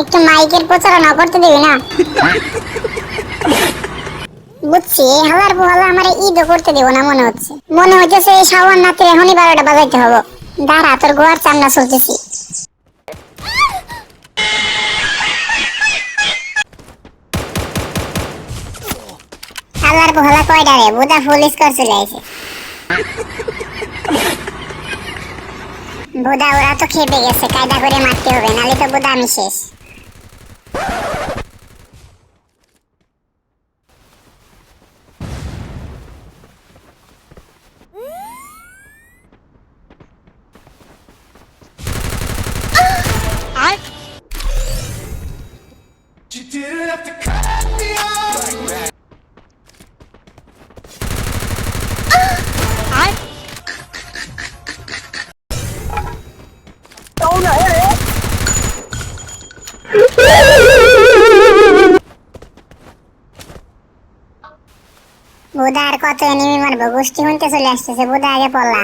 একটু মাইকের প্রচারণা করতে দিবি না? বুঝছি, হালার পোহালা আমার ঈদও করতে দিব না মনে হচ্ছে। মনে হইতেছে এই শাওয়ার নাতে এখনই 12টা বাজাইতে হবে। দাঁড়া, তোর গোয়ার চামড়া চলতেছি। হালার পোহালা কয়টা রে? বুদা ফুল স্কোর চলে আইছে। বুদা ওরা তো খেপে গেছে, কায়দা করে মারতে হবে, নালে তো বুদা আমি শেষ। You didn't have to cut me off. Buda আর কত এনিমি মারবো? গোষ্ঠী হুনতে চলে আসতেছে, বুদা আগে পড়লা।